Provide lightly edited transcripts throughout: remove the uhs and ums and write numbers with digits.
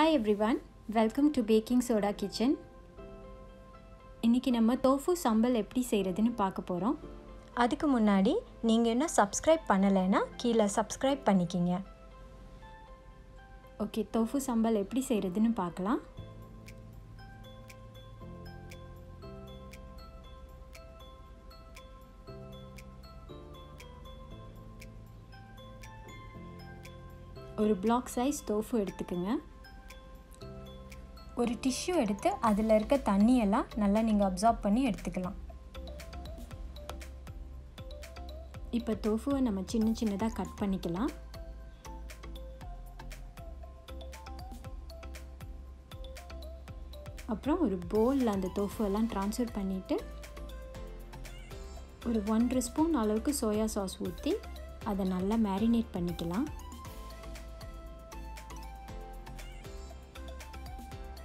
Hi everyone, welcome to Baking Soda Kitchen. இன்னைக்கு நம்ம tofu sambal எப்படி செய்யறதுன்னு பார்க்க போறோம். அதுக்கு முன்னாடி நீங்க என்ன subscribe பண்ணலைனா கீழ subscribe பண்ணிக்கங்க. ஓகே, tofu sambal எப்படி செய்யறதுன்னு பார்க்கலாம். ஒரு block size tofu எடுத்துக்கங்க. ஒரு டிஷ்யூ எடுத்து அதில் இருக்க தண்ணியெல்லாம் நல்லா நீங்கள் அப்சார்ப் பண்ணி எடுத்துக்கலாம். இப்போ டோஃபுவை நம்ம சின்ன சின்னதாக கட் பண்ணிக்கலாம். அப்புறம் ஒரு பவுலில் அந்த டோஃபுவெல்லாம் ட்ரான்ஸ்ஃபர் பண்ணிவிட்டு ஒரு 1 ஸ்பூன் அளவுக்கு சோயா சாஸ் ஊற்றி அதை நல்லா மேரினேட் பண்ணிக்கலாம்.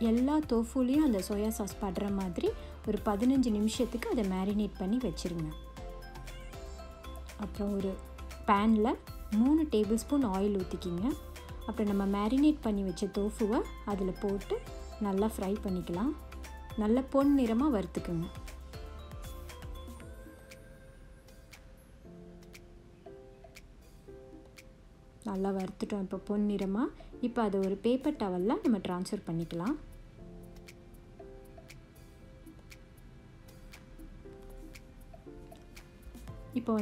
எல்லா டோஃபுலையும் அந்த சோயா சாஸ் படுற மாதிரி ஒரு 15 நிமிஷத்துக்கு அதை மேரினேட் பண்ணி வச்சுருங்க. அப்புறம் ஒரு பேனில் 3 டேபிள் ஸ்பூன் ஆயில் ஊற்றிக்கிங்க. அப்புறம் நம்ம மேரினேட் பண்ணி வச்ச டோஃபுவை அதில் போட்டு நல்லா ஃப்ரை பண்ணிக்கலாம். நல்ல பொன் நிறமாக வறுத்துக்குங்க. நல்லா வறுத்துட்டோம் இப்போ பொன் நிறமாக. இப்போ அதை ஒரு பேப்பர் டவலில் நம்ம ட்ரான்ஸ்ஃபர் பண்ணிக்கலாம். இப்போ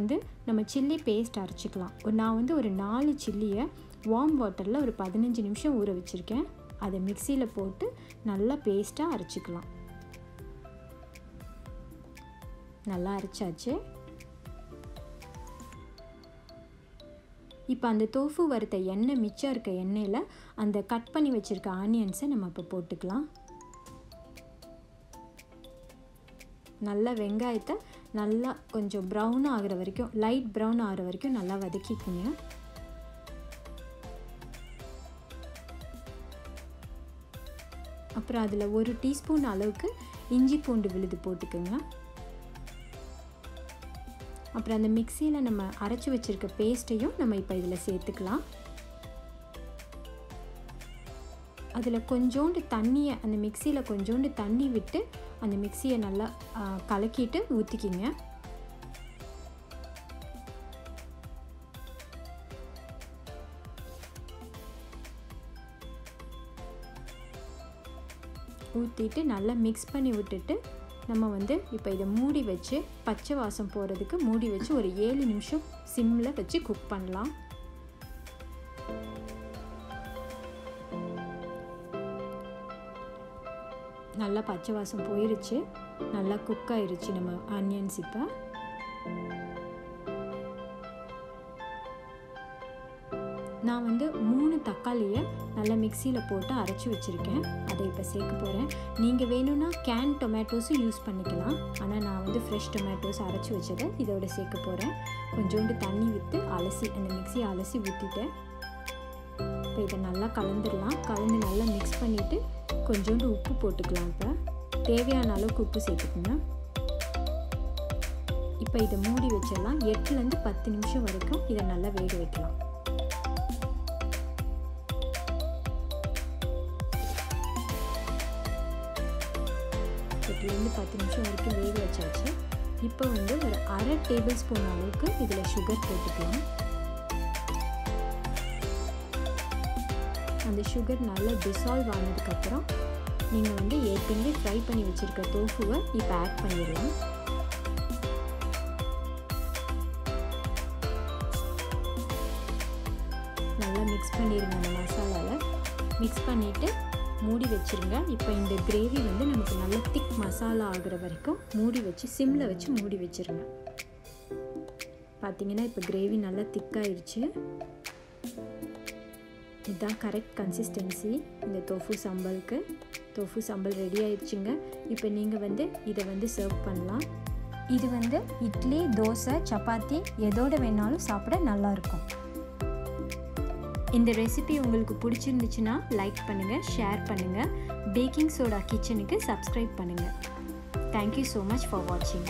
நம்ம சில்லி பேஸ்ட் அரைச்சிக்கலாம். நான் ஒரு 4 சில்லியை வார்ம் வாட்டரில் ஒரு 15 நிமிஷம் ஊற வச்சுருக்கேன். அதை மிக்சியில் போட்டு நல்லா பேஸ்ட்டாக அரைச்சிக்கலாம். நல்லா அரைச்சாச்சு. இப்போ அந்த டோஃபு வறுத்த எண்ணெய் மிச்சம் இருக்க எண்ணெயில் அந்த கட் பண்ணி வச்சுருக்க ஆனியன்ஸை நம்ம இப்போ போட்டுக்கலாம். நல்லா வெங்காயத்தை நல்லா கொஞ்சம் ப்ரௌன் ஆகிற வரைக்கும், லைட் ப்ரௌன் ஆகிற வரைக்கும் நல்லா வதக்கிக்குங்க. அப்புறம் அதில் 1 டீஸ்பூன் அளவுக்கு இஞ்சி பூண்டு விழுது போட்டுக்குங்க. அப்புறம் அந்த மிக்சியில் நம்ம அரைச்சி வச்சுருக்க பேஸ்ட்டையும் நம்ம இப்போ இதில் சேர்த்துக்கலாம். அதில் கொஞ்சோண்டு தண்ணியை, அந்த மிக்சியில் கொஞ்சோண்டு தண்ணி விட்டு அந்த மிக்சியை நல்லா கலக்கிட்டு ஊற்றிக்கிங்க. ஊற்றிட்டு நல்லா மிக்ஸ் பண்ணி விட்டுட்டு நம்ம இப்போ இதை மூடி வச்சு பச்சை வாசம் போகிறதுக்கு மூடி வச்சு ஒரு 7 நிமிஷம் சிம்மில் வச்சு குக் பண்ணலாம். நல்லா பச்சை வாசம் போயிருச்சு, நல்லா குக் ஆயிருச்சு நம்ம ஆனியன்ஸ். இப்போ நான் 3 தக்காளியை நல்லா மிக்சியில் போட்டு அரைச்சி வச்சுருக்கேன். அதை இப்போ சேர்க்க போகிறேன். நீங்கள் வேணும்னா கேன் டொமேட்டோஸும் யூஸ் பண்ணிக்கலாம். ஆனால் நான் ஃப்ரெஷ் டொமேட்டோஸ் அரைச்சி வச்சதை இதோட சேர்க்க போகிறேன். கொஞ்சோண்டு தண்ணி விட்டு அலசி, அந்த மிக்சியை அலசி ஊற்றிட்டேன். இப்போ இதை நல்லா கலந்துடலாம். கலந்து நல்லா மிக்ஸ் பண்ணிவிட்டு கொஞ்சோண்டு உப்பு போட்டுக்கலாம். இப்போ தேவையான அளவுக்கு உப்பு சேர்த்துக்குங்க. இப்போ இதை மூடி வச்சிடலாம். 8லேருந்து 10 நிமிஷம் வரைக்கும் இதை நல்லா வேக வைக்கலாம். 8லேருந்து 10 நிமிஷம் வரைக்கும் வேக வச்சாச்சு. இப்போ ஒரு 1/2 டேபிள் ஸ்பூன் அளவுக்கு இதில் சுகர் போட்டுக்கலாம். அந்த சுகர் நல்லா டிசால்வ் ஆனதுக்கப்புறம் நீங்கள் ஏற்கனவே ஃப்ரை பண்ணி வச்சுருக்க டோஃபுவை இப்போ ஆட் பண்ணிடலாம். நல்லா மிக்ஸ் பண்ணிடுங்க. அந்த மசாலாவில் மிக்ஸ் பண்ணிவிட்டு மூடி வச்சுருங்க. இப்போ இந்த கிரேவி நமக்கு நல்ல திக் மசாலா ஆகிற வரைக்கும் மூடி வச்சு சிம்மில் வச்சு மூடி வச்சுருங்க. பார்த்தீங்கன்னா இப்போ கிரேவி நல்லா திக்காயிடுச்சு. இதுதான் கரெக்ட் கன்சிஸ்டன்சி இந்த டோஃபு சம்பலுக்கு. டோஃபு சம்பல் ரெடி ஆயிடுச்சுங்க. இப்போ நீங்கள் இதை சர்வ் பண்ணலாம். இது இட்லி, தோசை, சப்பாத்தி எதோட வேணாலும் சாப்பிட நல்லாயிருக்கும். இந்த ரெசிபி உங்களுக்கு பிடிச்சிருந்துச்சுன்னா லைக் பண்ணுங்கள், ஷேர் பண்ணுங்கள். பேக்கிங் சோடா கிச்சனுக்கு சப்ஸ்கிரைப் பண்ணுங்கள். தேங்க்யூ ஸோ மச் ஃபார் வாட்சிங்.